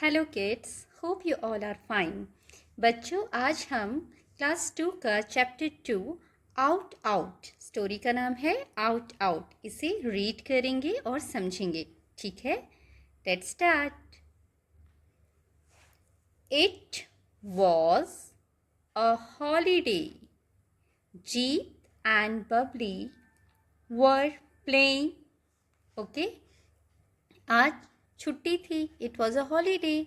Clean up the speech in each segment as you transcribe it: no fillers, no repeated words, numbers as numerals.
Hello kids, hope you all are fine. बच्चों, आज हम क्लास 2 का चैप्टर 2 आउट आउट स्टोरी का नाम है आउट आउट। इसे रीड करेंगे और समझेंगे, ठीक है? Let's start. It was a holiday. Jeet and Babli were playing. Okay, आज छुट्टी थी। It was a holiday.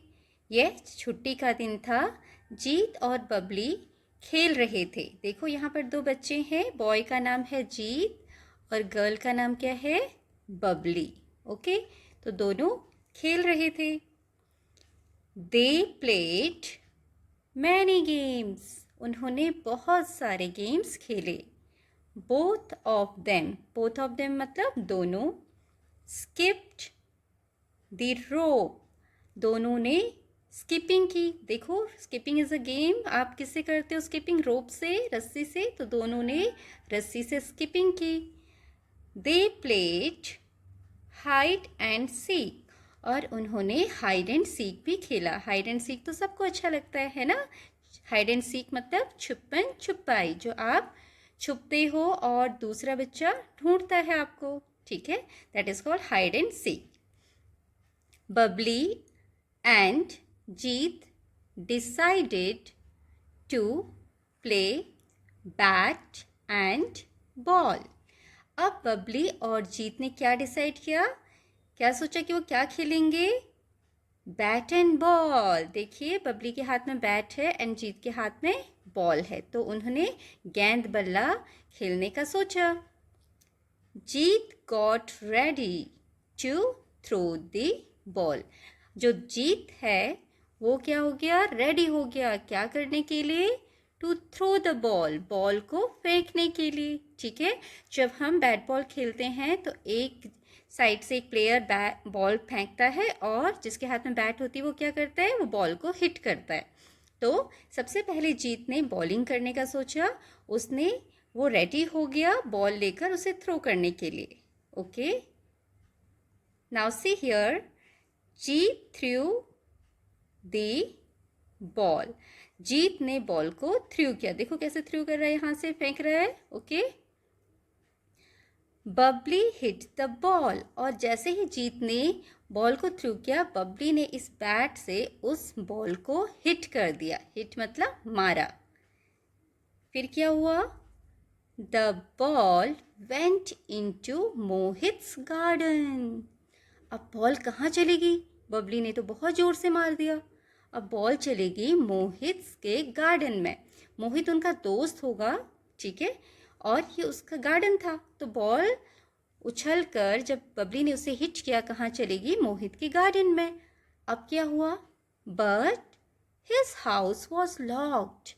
यह छुट्टी का दिन था। जीत और बबली खेल रहे थे। देखो यहाँ पर दो बच्चे हैं। बॉय का नाम है जीत और गर्ल का नाम क्या है? बबली। ओके, तो दोनों खेल रहे थे। They played many games. उन्होंने बहुत सारे गेम्स खेले। बोथ ऑफ देम मतलब दोनों। Skipped the rope. दोनों ने स्किपिंग की। देखो, स्किपिंग इज अ गेम। आप किससे करते हो स्किपिंग? रोप से, रस्सी से। तो दोनों ने रस्सी से स्किपिंग की। They played hide and seek. और उन्होंने हाइड एंड सीक भी खेला। हाइड एंड सीक तो सबको अच्छा लगता है ना? हाइड एंड सीक मतलब छुपन छुपाई, जो आप छुपते हो और दूसरा बच्चा ढूंढता है आपको, ठीक है? That is called hide and seek. Bubbly and Jeet decided to play bat and ball. अब बबली और जीत ने क्या डिसाइड किया? क्या सोचा कि वो क्या खेलेंगे? Bat and ball. देखिए, बबली के हाथ में बैट है एंड जीत के हाथ में बॉल है, तो उन्होंने गेंद बल्ला खेलने का सोचा। Jeet got ready to throw the ball. जो जीत है वो क्या हो गया? रेडी हो गया। क्या करने के लिए? To throw the ball. Ball को फेंकने के लिए, ठीक है? जब हम बैट बॉल खेलते हैं तो एक साइड से एक प्लेयर बॉल फेंकता है और जिसके हाथ में बैट होती है वो क्या करता है? वो बॉल को हिट करता है। तो सबसे पहले जीत ने बॉलिंग करने का सोचा। वो रेडी हो गया बॉल लेकर उसे थ्रो करने के लिए। Okay, now see here. Jeet through the ball. Jeet ने बॉल को थ्रू किया। देखो कैसे थ्रू कर रहा है, यहां से फेंक रहा है। Okay, Babli hit the ball. और जैसे ही जीत ने बॉल को थ्रू किया, बबली ने इस बैट से उस बॉल को हिट कर दिया। हिट मतलब मारा। फिर क्या हुआ? The ball went into Mohit's garden. अब बॉल कहाँ चलेगी? बबली ने तो बहुत जोर से मार दिया। अब बॉल चलेगी मोहित के गार्डन में। मोहित उनका दोस्त होगा, ठीक है? और ये उसका गार्डन था, तो बॉल उछल कर जब बबली ने उसे हिट किया, कहाँ चलेगी? मोहित के गार्डन में। अब क्या हुआ? But his house was locked.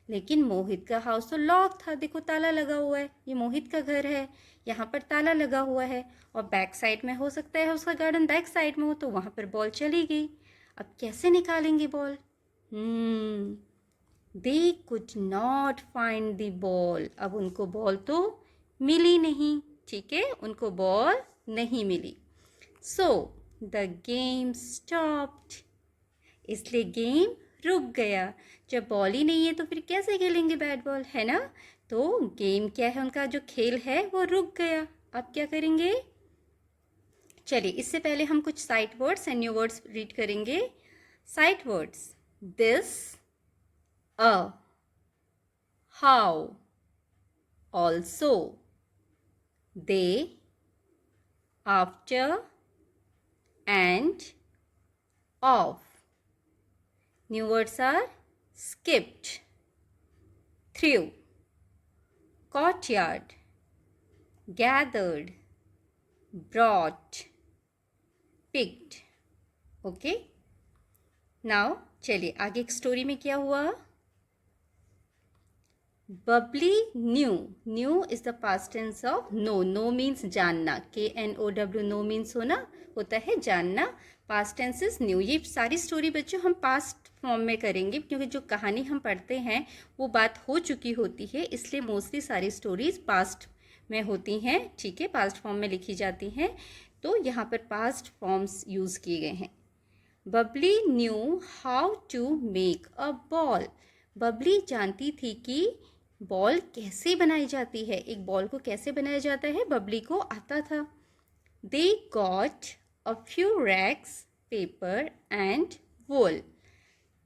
लेकिन मोहित का हाउस तो लॉक था। देखो, ताला लगा हुआ है। ये मोहित का घर है, यहाँ पर ताला लगा हुआ है। और बैक साइड में हो सकता है उसका गार्डन बैक साइड में हो, तो वहाँ पर बॉल चली गई। अब कैसे निकालेंगे ball? They could not find the ball. अब उनको बॉल तो मिली नहीं, ठीक है? उनको बॉल नहीं मिली। So the game stopped. इसलिए गेम रुक गया। जब बॉल ही नहीं है तो फिर कैसे खेलेंगे बैट बॉल, है ना? तो गेम क्या है, उनका जो खेल है वो रुक गया। अब क्या करेंगे? चलिए, इससे पहले हम कुछ sight words and new words read करेंगे। Sight words: this, a, how, also, they, after and of. New words are skipped, threw, courtyard, gathered, brought, picked. Okay? Now चलिए आगे एक स्टोरी में क्या हुआ? Babli knew. Knew is the past tense of know. Know means जानना। KNOW, know means होना, होता है जानना। Past tense is knew. ये सारी स्टोरी बच्चों हम पास्ट फॉर्म में करेंगे, क्योंकि जो कहानी हम पढ़ते हैं वो बात हो चुकी होती है, इसलिए मोस्टली सारी स्टोरीज पास्ट में होती हैं, ठीक है? पास्ट फॉर्म में लिखी जाती हैं, तो यहाँ पर पास्ट फॉर्म्स यूज़ किए गए हैं। Babli knew how to make a ball. Babli जानती थी कि बॉल कैसे बनाई जाती है, एक बॉल को कैसे बनाया जाता है, बबली को आता था। They got a few rags, paper and wool.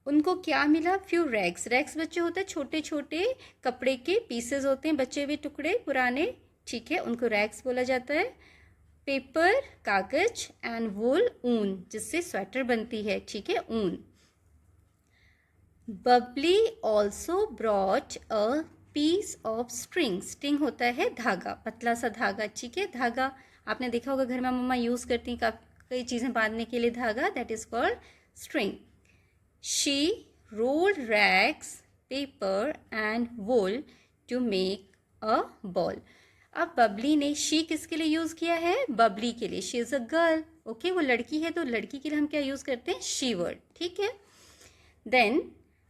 उनको क्या मिला? Few rags. रैग्स बच्चे होते हैं छोटे छोटे कपड़े के पीसेस होते हैं, बचे हुए टुकड़े पुराने, ठीक है, उनको रैग्स बोला जाता है। पेपर कागज, एंड वूल ऊन, जिससे स्वेटर बनती है, ठीक है, ऊन। Babli also brought a piece of string. String होता है धागा, पतला सा धागा, ठीक है, धागा आपने देखा होगा घर में मम्मा यूज़ करती हैं कई चीज़ें बांधने के लिए धागा, that is called string. She rolled rags, paper and wool to make a ball. अब बबली ने शी किसके लिए यूज़ किया है? बबली के लिए। She is a girl, okay, वो लड़की है, तो लड़की के लिए हम क्या यूज़ करते हैं? शी वर्ड, ठीक है। देन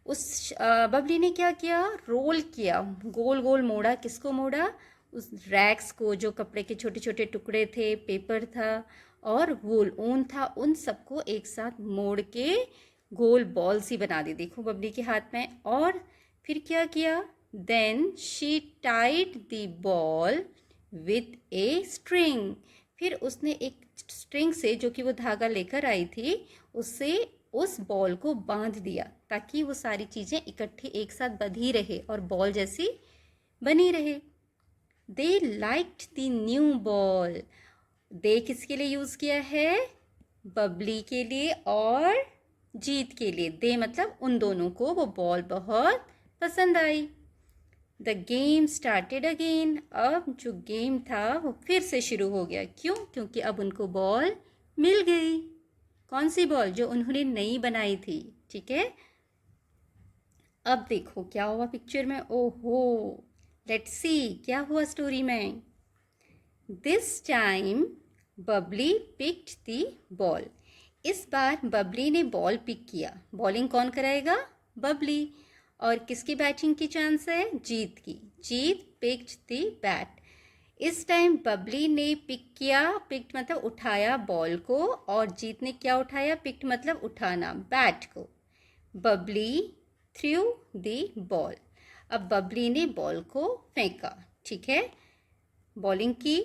उस बबली ने क्या किया? रोल किया, गोल गोल मोड़ा। किसको मोड़ा? उस रैग्स को, जो कपड़े के छोटे छोटे टुकड़े थे, पेपर था और वूल ऊन था, उन सबको एक साथ मोड़ के गोल बॉल सी बना दी, देखो बबली के हाथ में। और फिर क्या किया? Then she tied the ball with a string. फिर उसने एक स्ट्रिंग से, जो कि वो धागा लेकर आई थी, उससे उस बॉल को बांध दिया, ताकि वो सारी चीज़ें इकट्ठी एक साथ बंधी रहे और बॉल जैसी बनी रहे। दे लाइक्ड द न्यू बॉल। दे किसके लिए यूज़ किया है? बबली के लिए और जीत के लिए। दे मतलब उन दोनों को वो बॉल बहुत पसंद आई। The game started again. अब जो गेम था वो फिर से शुरू हो गया। क्यों? क्योंकि अब उनको बॉल मिल गई। कौन सी बॉल? जो उन्होंने नई बनाई थी, ठीक है। अब देखो क्या हुआ पिक्चर में। ओहो, लेट्स सी क्या हुआ स्टोरी में। This time Babli picked the ball. इस बार बबली ने बॉल पिक किया। बॉलिंग कौन कराएगा? बबली। और किसकी बैटिंग की चांस है? जीत की। जीत पिक्ड द बैट। इस टाइम बबली ने पिक किया, पिक्ड मतलब उठाया बॉल को, और जीत ने क्या उठाया? पिक्ड मतलब उठाना, बैट को। Babli through the ball. अब बबली ने बॉल को फेंका, ठीक है, बॉलिंग की।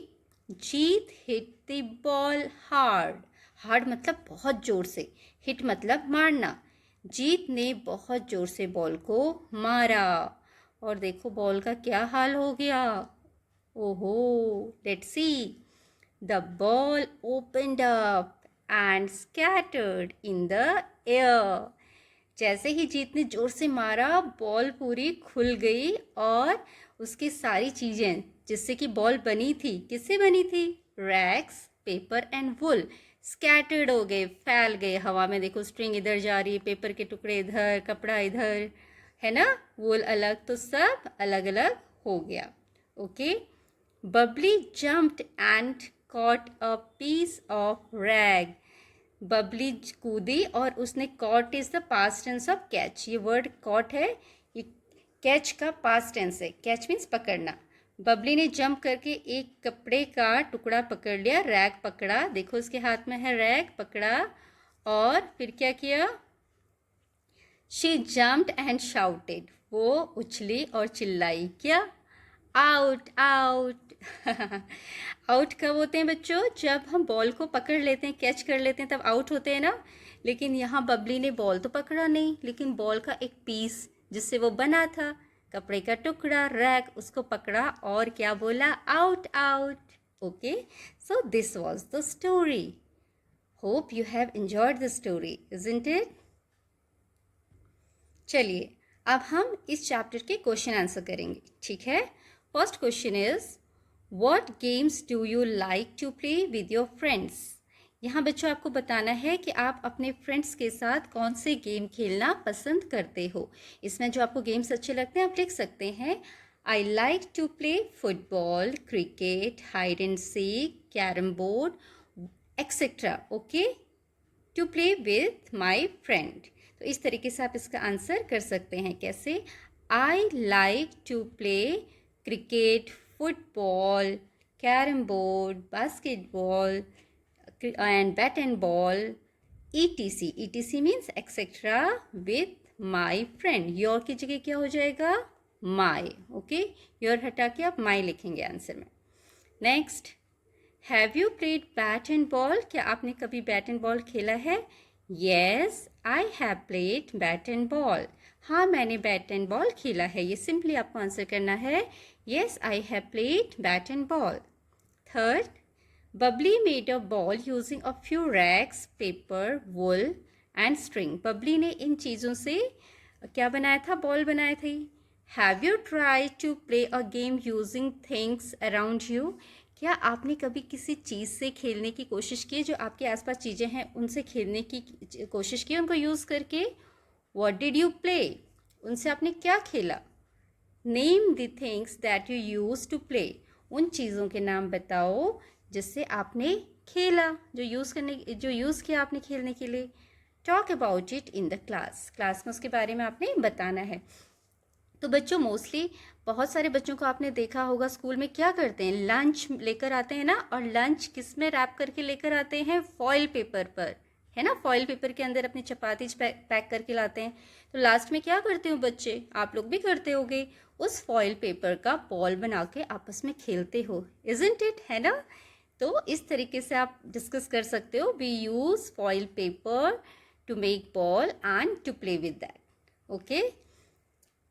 Jeet hit the ball hard. Hard मतलब बहुत ज़ोर से, हिट मतलब मारना। जीत ने बहुत ज़ोर से बॉल को मारा, और देखो बॉल का क्या हाल हो गया। ओहो, let's see. The ball opened up and scattered in the air. जैसे ही जीत ने जोर से मारा, बॉल पूरी खुल गई, और उसकी सारी चीज़ें जिससे कि बॉल बनी थी, किससे बनी थी? Rags, paper and wool, scattered हो गए, फैल गए हवा में। देखो स्ट्रिंग इधर जा रही है, पेपर के टुकड़े इधर, कपड़ा इधर, है ना, वुल अलग, तो सब अलग अलग हो गया। Okay. Babli jumped and caught a piece of rag. Babli कूदी और उसने, caught is the past tense of catch. ये वर्ड कॉट है, ये कैच का पास्ट टेंस है। कैच मीन्स पकड़ना। बबली ने जंप करके एक कपड़े का टुकड़ा पकड़ लिया, रैग पकड़ा, देखो उसके हाथ में है रैग, पकड़ा, और फिर क्या किया? She jumped and shouted. वो उछली और चिल्लाई, क्या? Out out. आउट कब होते हैं बच्चों? जब हम बॉल को पकड़ लेते हैं, कैच कर लेते हैं, तब आउट होते हैं ना। लेकिन यहाँ बबली ने बॉल तो पकड़ा नहीं, लेकिन बॉल का एक पीस जिससे वो बना था, कपड़े का टुकड़ा, रैग, उसको पकड़ा और क्या बोला? Out out. Okay, so this was the story. Hope you have enjoyed the story, isn't it? चलिए अब हम इस चैप्टर के क्वेश्चन आंसर करेंगे, ठीक है। First question is, what games do you like to play with your friends? यहाँ बच्चों आपको बताना है कि आप अपने फ्रेंड्स के साथ कौन से गेम खेलना पसंद करते हो। इसमें जो आपको गेम्स अच्छे लगते हैं आप लिख सकते हैं। I like to play football, cricket, hide and seek, carrom board, etcetera, okay, to play with my friend. तो इस तरीके से आप इसका आंसर कर सकते हैं। कैसे? I like to play cricket, football, carrom board, basketball and bat and ball ETC, ETC means etcetera with my friend. Your की जगह क्या हो जाएगा? माई. ओके, योर हटा के आप माई लिखेंगे आंसर में. Next, have you played bat and ball? क्या आपने कभी बैट एंड बॉल खेला है? Yes, I have played bat and ball. हाँ, मैंने बैट एंड बॉल खेला है. ये सिंपली आपको आंसर करना है. Yes, I have played bat and ball. Third, Babli made a ball using a few rags, paper, wool and string. Babli ने इन चीज़ों से क्या बनाया था? बॉल बनाया थी. Have you try to play a game using things around you? क्या आपने कभी किसी चीज़ से खेलने की कोशिश की, जो आपके आसपास चीज़ें हैं उनसे खेलने की कोशिश की उनको यूज़ करके? What did you play? उनसे आपने क्या खेला? Name the things that you use to play. उन चीज़ों के नाम बताओ जिससे आपने खेला, जो यूज़ किया आपने खेलने के लिए. Talk about it in the class. Class में उसके बारे में आपने बताना है. तो बच्चों, मोस्टली बहुत सारे बच्चों को आपने देखा होगा स्कूल में क्या करते हैं, लंच लेकर आते हैं ना. और लंच किस में रैप करके लेकर आते हैं? फॉइल पेपर पर, है ना. फॉइल पेपर के अंदर अपनी चपाती पैक करके लाते हैं. तो लास्ट में क्या करते हो बच्चे? आप लोग भी करते होगे, उस फॉइल पेपर का बॉल बना के आपस में खेलते हो. इजंट इट, है ना. तो इस तरीके से आप डिस्कस कर सकते हो. We use foil paper to make ball and to play with that. Okay.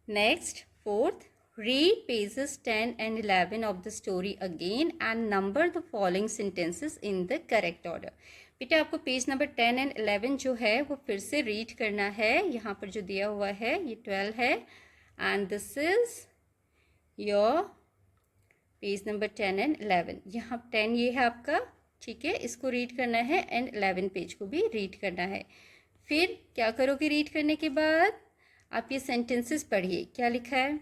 Next, fourth, read pages 10 and 11 of the story again and number the following sentences in the correct order. बेटा, आपको page number 10 and 11 जो है वो फिर से read करना है. यहाँ पर जो दिया हुआ है ये 12 है and this is your page number 10 and 11. यहाँ 10 ये है आपका, ठीक है. इसको रीड करना है एंड 11 पेज को भी रीड करना है. फिर क्या करोगे रीड करने के बाद? आप ये सेंटेंसेस पढ़िए. क्या लिखा है?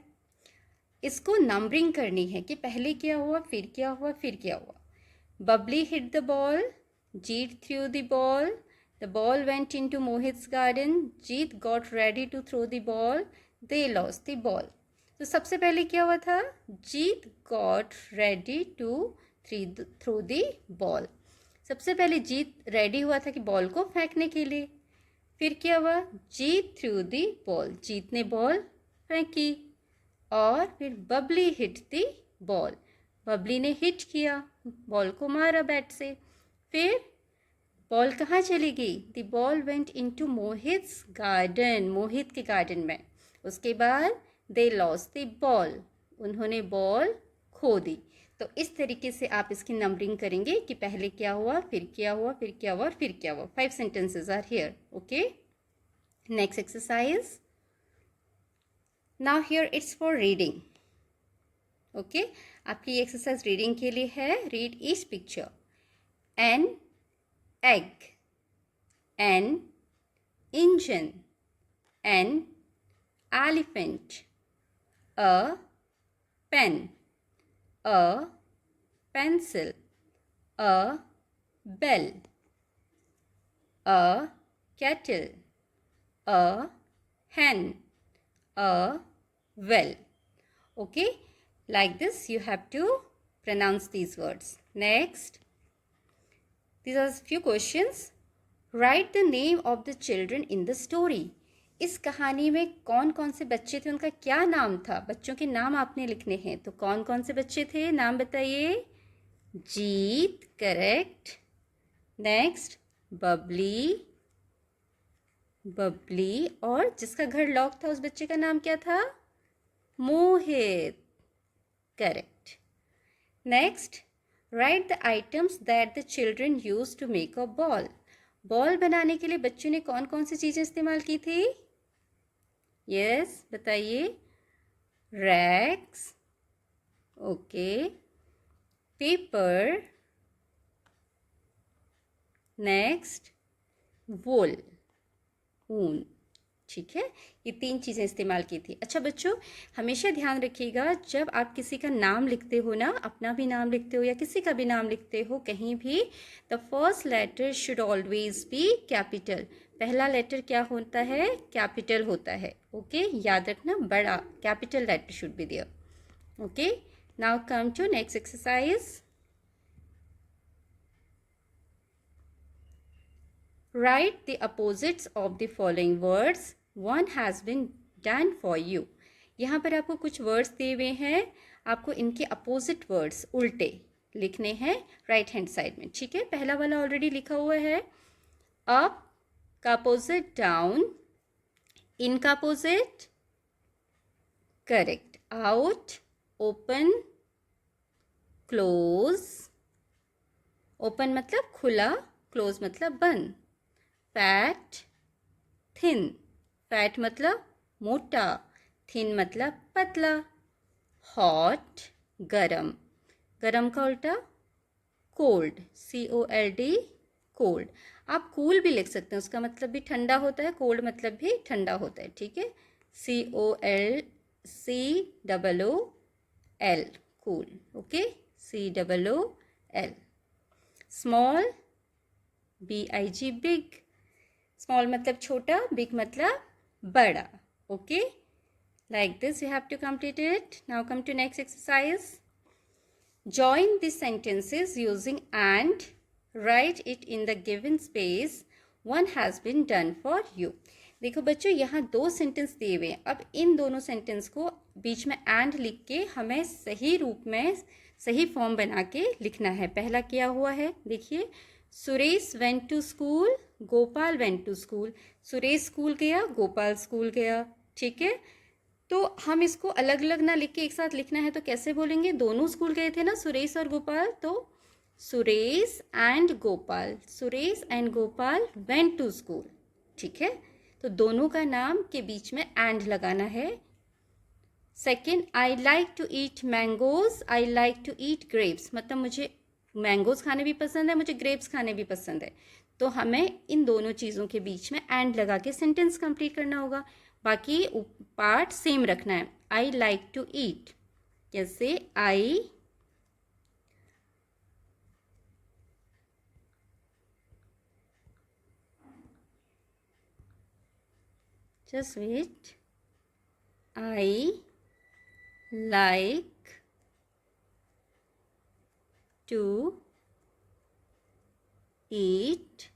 इसको नंबरिंग करनी है कि पहले क्या हुआ, फिर क्या हुआ, फिर क्या हुआ. Bubbly hit the ball, Jeet through the ball went into Mohit's garden, Jeet got ready to throw the ball, they lost the ball. तो सबसे पहले क्या हुआ था? Jeet got ready to throw the ball. सबसे पहले जीत रेडी हुआ था कि बॉल को फेंकने के लिए. फिर क्या हुआ? जीत थ्रू दी बॉल, जीत ने बॉल फेंकी. और फिर Babli hit the ball, Babli ने हिट किया, बॉल को मारा बैट से. फिर बॉल कहाँ चली गई? The ball went into Mohit's garden, Mohit के गार्डन में. उसके बाद दे लॉस्ट द बॉल, उन्होंने बॉल खो दी. तो इस तरीके से आप इसकी नंबरिंग करेंगे कि पहले क्या हुआ, फिर क्या हुआ, फिर क्या हुआ, फिर क्या हुआ. 5 sentences are here. Okay. Next exercise. Now here it's for reading. Okay. आपकी ये एक्सरसाइज रीडिंग के लिए है. Read each picture. An egg, an engine, an elephant, a pen, a pencil, a bell, a kettle, a hen, a well. Okay, like this you have to pronounce these words. Next, these are few questions. Write the name of the children in the story. इस कहानी में कौन कौन से बच्चे थे, उनका क्या नाम था? बच्चों के नाम आपने लिखने हैं. तो कौन कौन से बच्चे थे, नाम बताइए. जीत, करेक्ट. नेक्स्ट, बबली, बबली. और जिसका घर लॉक था उस बच्चे का नाम क्या था? Mohit, correct. Next, write the items that the children use to make a ball. Ball बनाने के लिए बच्चों ने कौन कौन सी चीज़ें इस्तेमाल की थी? यस, बताइए. Racks, okay. Paper, next wool, ऊन. ठीक है, ये 3 चीज़ें इस्तेमाल की थी. अच्छा बच्चों, हमेशा ध्यान रखिएगा जब आप किसी का नाम लिखते हो ना, अपना भी नाम लिखते हो या किसी का भी नाम लिखते हो कहीं भी, the first letter should always be capital. पहला लेटर क्या होता है? कैपिटल होता है. ओके, याद रखना, बड़ा capital letter should be there. Okay, now come to next exercise. Write the opposites of the following words. One has been done for you. यहाँ पर आपको कुछ वर्ड्स दिए हुए हैं, आपको इनके अपोजिट वर्ड्स उल्टे लिखने हैं राइट हैंड साइड में. ठीक है, पहला वाला ऑलरेडी लिखा हुआ है. अप का अपोजिट डाउन, इन का opposite correct, out, open, close. Open मतलब खुला, क्लोज मतलब बंद. Fat, thin. फैट मतलब मोटा, थिन मतलब पतला. हॉट, गरम. गरम का उल्टा कोल्ड, COLD, कोल्ड. आप कूल भी लिख सकते हैं, उसका मतलब भी ठंडा होता है, कोल्ड मतलब भी ठंडा होता है. ठीक है, COOL, cool. Okay, COOL. Small, BIG, big. Small मतलब छोटा, बिग मतलब बड़ा. Okay, like this you have to complete it. Now come to next exercise. Join the sentences using and write it in the given space. One has been done for you. देखो बच्चों, यहाँ दो sentence दिए हुए हैं. अब इन दोनों sentence को बीच में एंड लिख के हमें सही रूप में सही फॉर्म बना के लिखना है. पहला क्या हुआ है देखिए, Suresh went to school, Gopal went to school. Suresh school गया, गोपाल स्कूल गया. ठीक है, तो हम इसको अलग अलग ना लिख के एक साथ लिखना है, तो कैसे बोलेंगे? दोनों स्कूल गए थे ना, सुरेश और गोपाल, तो Suresh and Gopal, Suresh and Gopal went to school. ठीक है, तो दोनों का नाम के बीच में एंड लगाना है. Second, I like to eat mangoes, I like to eat grapes. मतलब मुझे मैंगोज खाने भी पसंद है, मुझे ग्रेप्स खाने भी पसंद है. तो हमें इन दोनों चीज़ों के बीच में एंड लगा के सेंटेंस कंप्लीट करना होगा. बाकी पार्ट सेम रखना है. आई लाइक टू ईट, जैसे आई just wait. I like to eat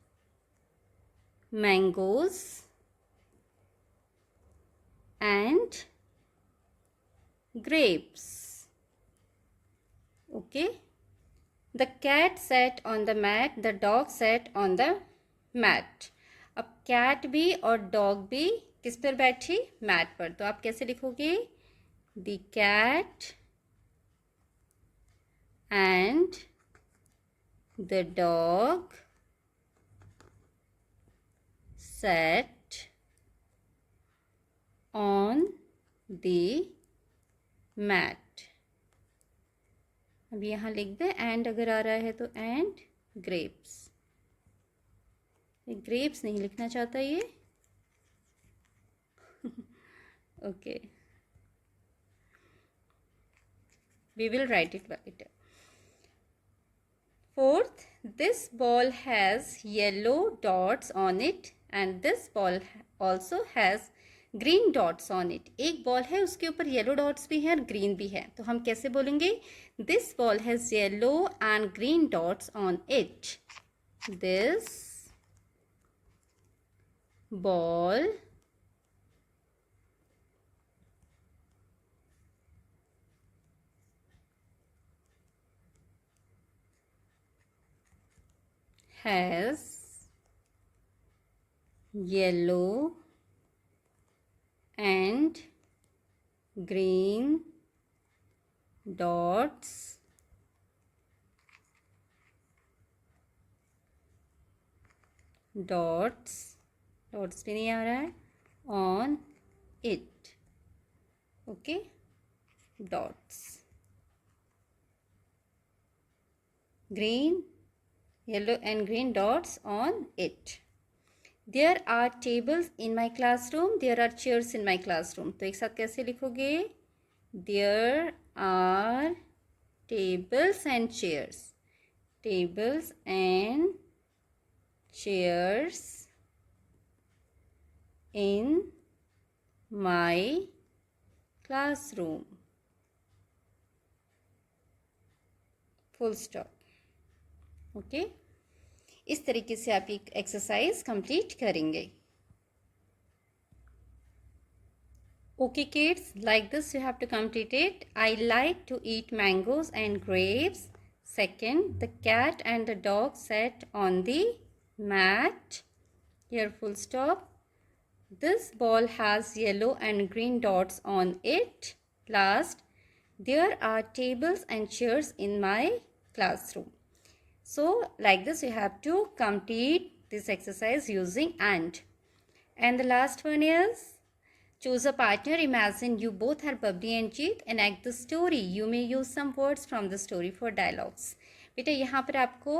mangoes and grapes. Okay. The cat sat on the mat, the dog sat on the mat. अब कैट भी और डॉग भी किस पर बैठी? मैट पर. तो आप कैसे लिखोगे? The cat and the dog sat on the mat. अब यहाँ लिख दे एंड, अगर आ रहा है तो एंड ग्रेप्स. ग्रेप्स नहीं लिखना चाहता ये. Okay, we will write it later. Fourth, this ball has yellow dots on it and this ball also has green dots on it. एक बॉल है, उसके ऊपर येलो डॉट्स भी हैं और ग्रीन भी है. तो हम कैसे बोलेंगे? This ball has yellow and green dots on it. This ball has yellow and green dots भी नहीं आ रहा है, on it. okay, dots, green, yellow and green dots on it. There are tables in my classroom, there are chairs in my classroom. तो एक साथ कैसे लिखोगे? There are tables and chairs. Tables and chairs in my classroom. Full stop. Okay. इस तरीके से आप एक एक्सरसाइज कंप्लीट करेंगे. Okay kids, like this you have to complete it. I like to eat mangoes and grapes. Second, the cat and the dog sat on the mat. Here full stop. This ball has yellow and green dots on it. Last, there are tables and chairs in my classroom. So like this you have to complete this exercise using and. And the last one is choose a partner. Imagine you both are Babli and Jeet. Enact the story. You may use some words from the story for dialogues. बेटा यहाँ पर आपको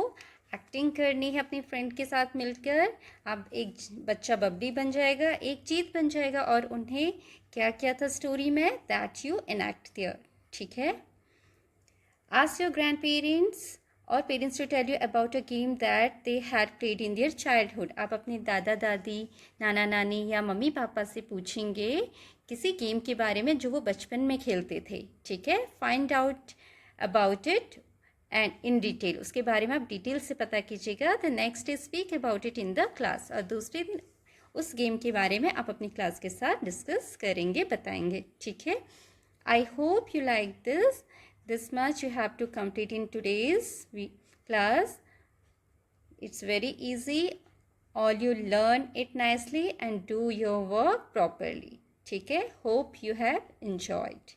acting करनी है अपनी friend के साथ मिलकर. अब एक बच्चा बबली बन जाएगा, एक जीत बन जाएगा और उन्हें क्या किया था स्टोरी में, दैट यू एनैक्ट देयर. ठीक है. आस्क योर ग्रैंड पेरेंट्स और parents to tell you about a game that they had played in their childhood. आप अपने दादा दादी, नाना नानी या मम्मी पापा से पूछेंगे किसी गेम के बारे में जो वो बचपन में खेलते थे. ठीक है. Find out about it and in detail. उसके बारे में आप डिटेल से पता कीजिएगा. The next day speak about it in the class. और दूसरे दिन उस गेम के बारे में आप अपनी क्लास के साथ डिस्कस करेंगे, बताएंगे. ठीक है. I hope you like this. This much you have to complete in today's class. It's very easy. All you learn it nicely and do your work properly. ठीक है. Hope you have enjoyed.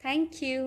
Thank you.